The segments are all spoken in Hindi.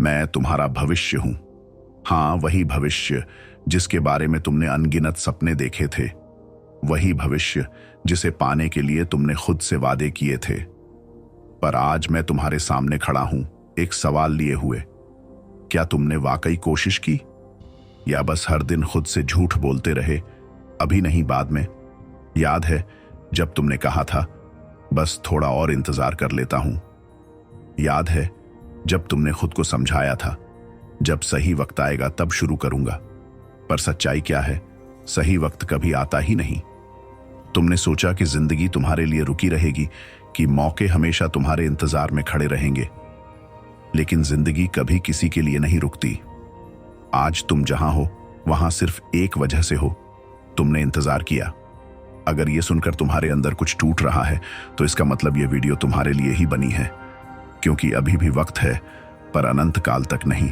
मैं तुम्हारा भविष्य हूं। हाँ, वही भविष्य जिसके बारे में तुमने अनगिनत सपने देखे थे, वही भविष्य जिसे पाने के लिए तुमने खुद से वादे किए थे। पर आज मैं तुम्हारे सामने खड़ा हूं एक सवाल लिए हुए। क्या तुमने वाकई कोशिश की, या बस हर दिन खुद से झूठ बोलते रहे, अभी नहीं बाद में? याद है जब तुमने कहा था बस थोड़ा और इंतजार कर लेता हूं? याद है जब तुमने खुद को समझाया था जब सही वक्त आएगा तब शुरू करूंगा? पर सच्चाई क्या है, सही वक्त कभी आता ही नहीं। तुमने सोचा कि जिंदगी तुम्हारे लिए रुकी रहेगी, कि मौके हमेशा तुम्हारे इंतजार में खड़े रहेंगे। लेकिन जिंदगी कभी किसी के लिए नहीं रुकती। आज तुम जहां हो वहां सिर्फ एक वजह से हो, तुमने इंतजार किया। अगर यह सुनकर तुम्हारे अंदर कुछ टूट रहा है तो इसका मतलब यह वीडियो तुम्हारे लिए ही बनी है, क्योंकि अभी भी वक्त है, पर अनंत काल तक नहीं।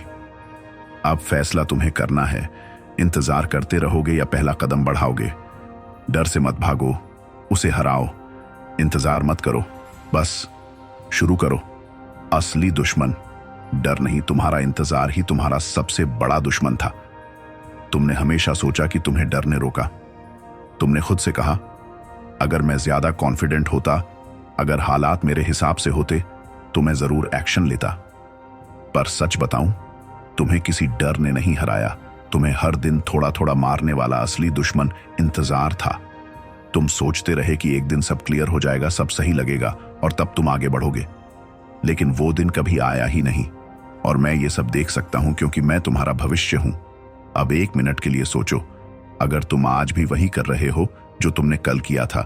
अब फैसला तुम्हें करना है, इंतजार करते रहोगे या पहला कदम बढ़ाओगे। डर से मत भागो, उसे हराओ। इंतजार मत करो, बस शुरू करो। असली दुश्मन डर नहीं, तुम्हारा इंतजार ही तुम्हारा सबसे बड़ा दुश्मन था। तुमने हमेशा सोचा कि तुम्हें डर ने रोका। तुमने खुद से कहा, अगर मैं ज्यादा कॉन्फिडेंट होता, अगर हालात मेरे हिसाब से होते तो मैं जरूर एक्शन लेता। पर सच बताऊं, तुम्हें किसी डर ने नहीं हराया। तुम्हें हर दिन थोड़ा थोड़ा मारने वाला असली दुश्मन इंतजार था। तुम सोचते रहे कि एक दिन सब क्लियर हो जाएगा, सब सही लगेगा और तब तुम आगे बढ़ोगे। लेकिन वो दिन कभी आया ही नहीं, और मैं ये सब देख सकता हूं क्योंकि मैं तुम्हारा भविष्य हूं। अब एक मिनट के लिए सोचो, अगर तुम आज भी वही कर रहे हो जो तुमने कल किया था,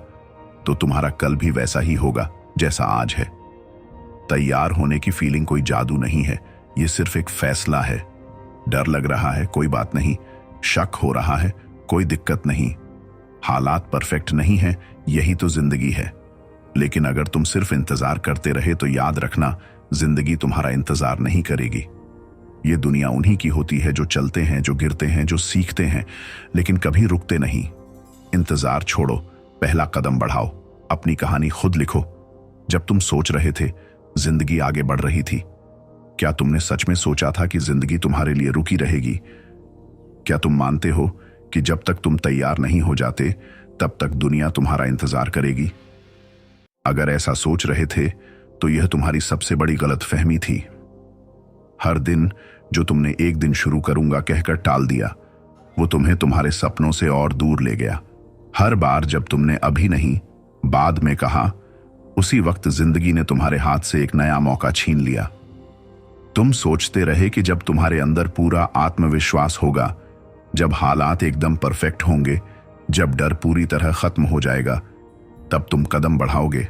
तो तुम्हारा कल भी वैसा ही होगा जैसा आज है। तैयार होने की फीलिंग कोई जादू नहीं है, ये सिर्फ एक फैसला है। डर लग रहा है, कोई बात नहीं। शक हो रहा है, कोई दिक्कत नहीं। हालात परफेक्ट नहीं है, यही तो जिंदगी है। लेकिन अगर तुम सिर्फ इंतजार करते रहे तो याद रखना, जिंदगी तुम्हारा इंतजार नहीं करेगी। ये दुनिया उन्हीं की होती है जो चलते हैं, जो गिरते हैं, जो सीखते हैं, लेकिन कभी रुकते नहीं। इंतजार छोड़ो, पहला कदम बढ़ाओ, अपनी कहानी खुद लिखो। जब तुम सोच रहे थे जिंदगी आगे बढ़ रही थी, क्या तुमने सच में सोचा था कि जिंदगी तुम्हारे लिए रुकी रहेगी? क्या तुम मानते हो कि जब तक तुम तैयार नहीं हो जाते तब तक दुनिया तुम्हारा इंतजार करेगी? अगर ऐसा सोच रहे थे तो यह तुम्हारी सबसे बड़ी गलतफहमी थी। हर दिन जो तुमने एक दिन शुरू करूंगा कहकर टाल दिया, वो तुम्हें तुम्हारे सपनों से और दूर ले गया। हर बार जब तुमने अभी नहीं बाद में कहा, उसी वक्त जिंदगी ने तुम्हारे हाथ से एक नया मौका छीन लिया। तुम सोचते रहे कि जब तुम्हारे अंदर पूरा आत्मविश्वास होगा, जब हालात एकदम परफेक्ट होंगे, जब डर पूरी तरह खत्म हो जाएगा, तब तुम कदम बढ़ाओगे।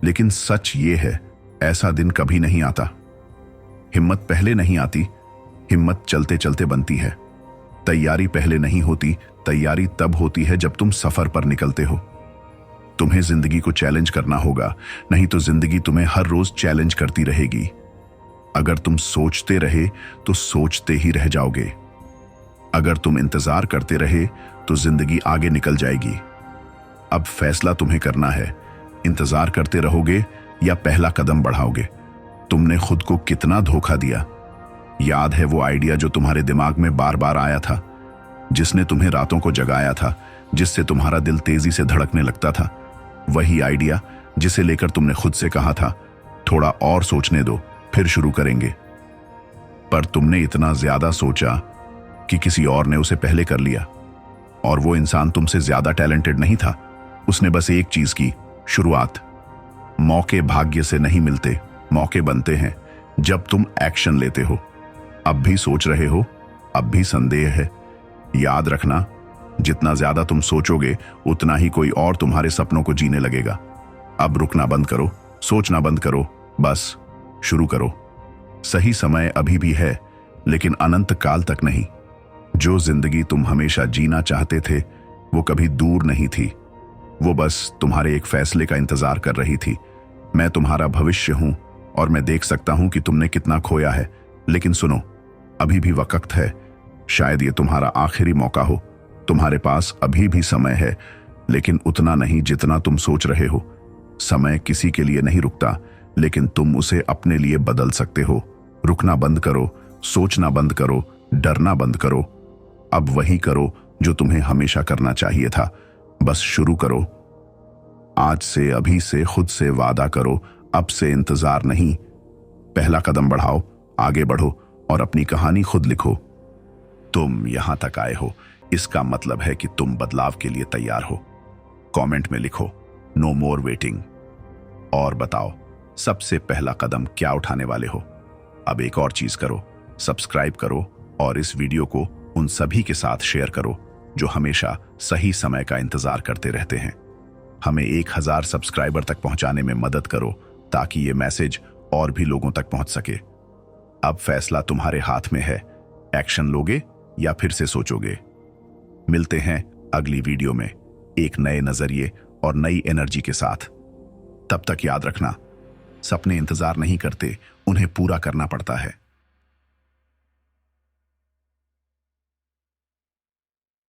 लेकिन सच ये है, ऐसा दिन कभी नहीं आता। हिम्मत पहले नहीं आती, हिम्मत चलते चलते बनती है। तैयारी पहले नहीं होती, तैयारी तब होती है जब तुम सफर पर निकलते हो। तुम्हें जिंदगी को चैलेंज करना होगा, नहीं तो जिंदगी तुम्हें हर रोज चैलेंज करती रहेगी। अगर तुम सोचते रहे तो सोचते ही रह जाओगे। अगर तुम इंतजार करते रहे तो जिंदगी आगे निकल जाएगी। अब फैसला तुम्हें करना है, इंतजार करते रहोगे या पहला कदम बढ़ाओगे। तुमने खुद को कितना धोखा दिया। याद है वो आइडिया जो तुम्हारे दिमाग में बार बार आया था, जिसने तुम्हें रातों को जगाया था, जिससे तुम्हारा दिल तेजी से धड़कने लगता था? वही आइडिया जिसे लेकर तुमने खुद से कहा था, थोड़ा और सोचने दो, फिर शुरू करेंगे। पर तुमने इतना ज्यादा सोचा कि किसी और ने उसे पहले कर लिया, और वो इंसान तुमसे ज्यादा टैलेंटेड नहीं था। उसने बस एक चीज की, शुरुआत। मौके भाग्य से नहीं मिलते, मौके बनते हैं जब तुम एक्शन लेते हो। अब भी सोच रहे हो, अब भी संदेह है? याद रखना, जितना ज्यादा तुम सोचोगे उतना ही कोई और तुम्हारे सपनों को जीने लगेगा। अब रुकना बंद करो, सोचना बंद करो, बस शुरू करो। सही समय अभी भी है, लेकिन अनंत काल तक नहीं। जो जिंदगी तुम हमेशा जीना चाहते थे वो कभी दूर नहीं थी, वो बस तुम्हारे एक फैसले का इंतजार कर रही थी। मैं तुम्हारा भविष्य हूं और मैं देख सकता हूं कि तुमने कितना खोया है। लेकिन सुनो, अभी भी वक्त है। शायद ये तुम्हारा आखिरी मौका हो। तुम्हारे पास अभी भी समय है, लेकिन उतना नहीं जितना तुम सोच रहे हो। समय किसी के लिए नहीं रुकता, लेकिन तुम उसे अपने लिए बदल सकते हो। रुकना बंद करो, सोचना बंद करो, डरना बंद करो। अब वही करो जो तुम्हें हमेशा करना चाहिए था। बस शुरू करो। आज से, अभी से खुद से वादा करो, अब से इंतजार नहीं। पहला कदम बढ़ाओ, आगे बढ़ो और अपनी कहानी खुद लिखो। तुम यहां तक आए हो, इसका मतलब है कि तुम बदलाव के लिए तैयार हो। कमेंट में लिखो, नो मोर वेटिंग। और बताओ, सबसे पहला कदम क्या उठाने वाले हो? अब एक और चीज करो, सब्सक्राइब करो और इस वीडियो को उन सभी के साथ शेयर करो जो हमेशा सही समय का इंतजार करते रहते हैं। हमें 1000 सब्सक्राइबर तक पहुंचाने में मदद करो ताकि ये मैसेज और भी लोगों तक पहुंच सके। अब फैसला तुम्हारे हाथ में है, एक्शन लोगे या फिर से सोचोगे। मिलते हैं अगली वीडियो में एक नए नजरिए और नई एनर्जी के साथ। तब तक याद रखना, सपने इंतजार नहीं करते, उन्हें पूरा करना पड़ता है।